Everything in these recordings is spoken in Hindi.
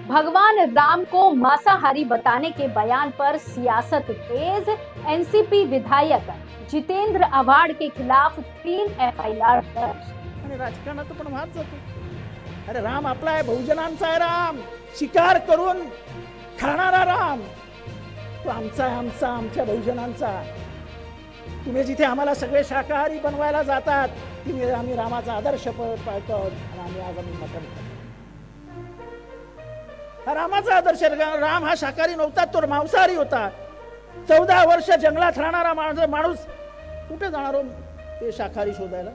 भगवान राम को मांसाहारी बताने के बयान पर सियासत तेज। एनसीपी विधायक जितेंद्र आव्हाड के खिलाफ 3 एफआयआर दर्ज। आणि राजकारणात पण वाद जातो. अरे राम आपला आहे, बहुजनांचा आहे राम, शिकार करून खाणारा राम तो आमचा आहे, आमच्या बहुजनांचा. तुम्ही जिथे आम्हाला सगळे शाकाहारी बनवायला जातात तिथे आम्ही रामाचा आदर्श पाळतो आणि आम्ही मटण खातो. हा रामाचा आदर्श. राम हा शाकाहारी नव्हता, तो मांसाहारी होता. 14 वर्ष जंगलात राहणारा माणूस कुठे जाणार हो ते शाकाहारी शोधायला.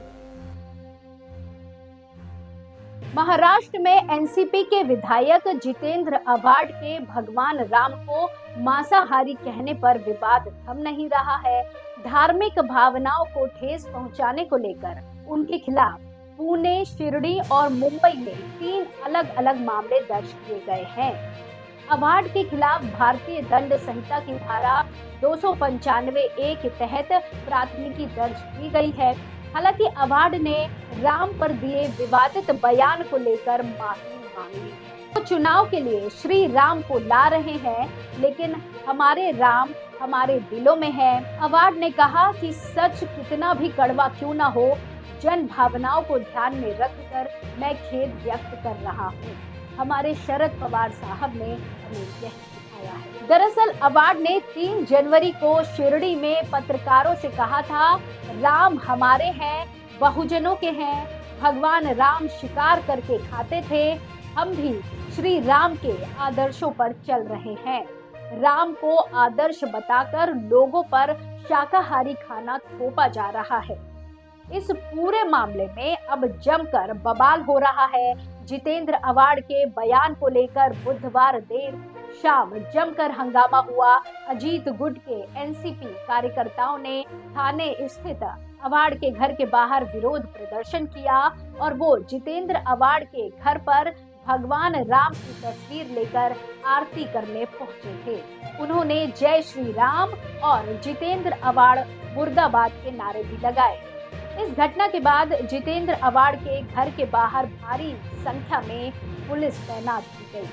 महाराष्ट्र में एनसीपी के विधायक जितेंद्र आव्हाड के भगवान राम को मांसाहारी कहने पर विवाद थम नहीं रहा है। धार्मिक भावनाओं को ठेस पहुंचाने को लेकर उनके खिलाफ पुणे, शिरडी और मुंबई में 3 अलग अलग मामले दर्ज किए गए हैं। आव्हाड के खिलाफ भारतीय दंड संहिता की धारा 295(a) के तहत प्राथमिकी दर्ज की गई है। हालांकि आव्हाड ने राम पर दिए विवादित बयान को लेकर माफी मांगी। वो चुनाव के लिए श्री राम को ला रहे हैं, लेकिन हमारे राम हमारे दिलों में है। आव्हाड ने कहा कि सच कितना भी कड़वा क्यों ना हो, जन भावनाओं को ध्यान में रखकर मैं खेद व्यक्त कर रहा हूँ। हमारे शरद पवार साहब ने हमें यह सिखाया है। दरअसल आव्हाड ने 3 जनवरी को शिरडी में पत्रकारों से कहा था, राम हमारे हैं, बहुजनों के हैं। भगवान राम शिकार करके खाते थे, हम भी श्री राम के आदर्शों पर चल रहे हैं। राम को आदर्श बताकर लोगों पर शाकाहारी खाना थोपा जा रहा है। इस पूरे मामले में अब जमकर बवाल हो रहा है। जितेंद्र आव्हाड के बयान को लेकर बुधवार देर शाम जमकर हंगामा हुआ। अजीत गुट के एनसीपी कार्यकर्ताओं ने थाने स्थित आव्हाड के घर के बाहर विरोध प्रदर्शन किया और वो जितेंद्र आव्हाड के घर पर भगवान राम की तस्वीर लेकर आरती करने पहुंचे थे। उन्होंने जय श्री राम और जितेंद्र आव्हाड मुर्दाबाद के नारे भी लगाए। इस घटना के बाद जितेंद्र आव्हाड के घर के बाहर भारी संख्या में पुलिस तैनात की गई।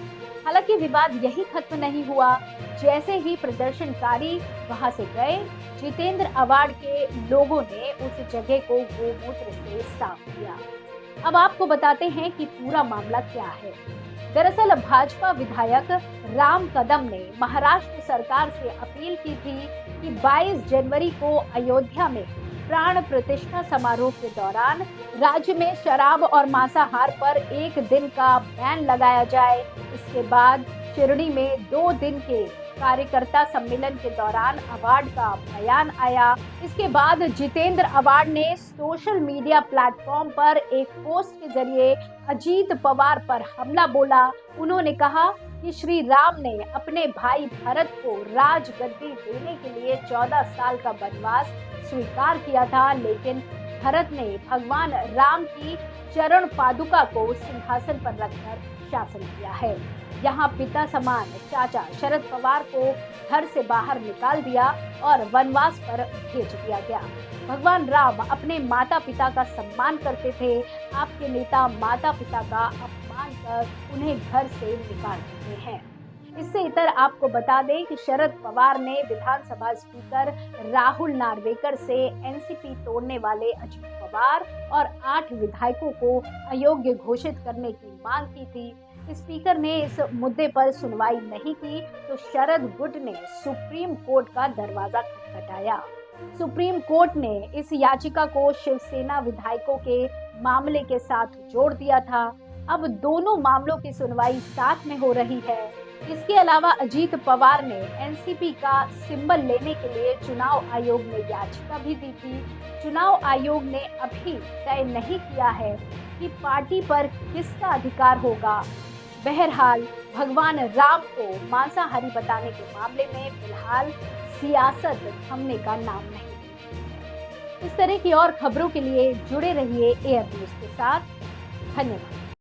हालांकि विवाद यही खत्म नहीं हुआ। जैसे ही प्रदर्शनकारी वहां से गए, जितेंद्र आव्हाड के लोगों ने उस जगह को गोमूत्र से साफ किया। अब आपको बताते हैं कि पूरा मामला क्या है। दरअसल भाजपा विधायक राम कदम ने महाराष्ट्र सरकार से अपील की थी कि 22 जनवरी को अयोध्या में प्राण प्रतिष्ठा समारोह के दौरान राज्य में शराब और मांसाहार पर 1 दिन का बैन लगाया जाए। इसके बाद शिरडी में 2 दिन के कार्यकर्ता सम्मेलन के दौरान आव्हाड का बयान आया। इसके बाद जितेंद्र आव्हाड ने सोशल मीडिया प्लेटफॉर्म पर एक पोस्ट के जरिए अजीत पवार पर हमला बोला। उन्होंने कहा कि श्री राम ने अपने भाई भरत को राजगद्दी देने के लिए 14 साल का वनवास स्वीकार किया था, लेकिन भरत ने भगवान राम की चरण पादुका को सिंहासन पर रखकर शासन किया है। यहाँ पिता समान चाचा शरद पवार को घर से बाहर निकाल दिया और वनवास पर भेज दिया गया। भगवान राम अपने माता पिता का सम्मान करते थे। आपके नेता माता पिता का अपमान कर उन्हें घर से निकाल देते हैं। इससे इतर आपको बता दें कि शरद पवार ने विधानसभा स्पीकर राहुल नार्वेकर से एनसीपी तोड़ने वाले अजीत पवार और 8 विधायकों को अयोग्य घोषित करने की मांग की थी। स्पीकर ने इस मुद्दे पर सुनवाई नहीं की तो शरद गुट ने सुप्रीम कोर्ट का दरवाजा खटखटाया। सुप्रीम कोर्ट ने इस याचिका को शिवसेना विधायकों के मामले के साथ जोड़ दिया था। अब दोनों मामलों की सुनवाई साथ में हो रही है। इसके अलावा अजीत पवार ने एनसीपी का सिंबल लेने के लिए चुनाव आयोग में याचिका भी दी थी। चुनाव आयोग ने अभी तय नहीं किया है कि पार्टी पर किसका अधिकार होगा। बहरहाल भगवान राम को मांसाहारी बताने के मामले में फिलहाल सियासत थमने का नाम नहीं। इस तरह की और खबरों के लिए जुड़े रहिए एयर न्यूज के साथ। धन्यवाद।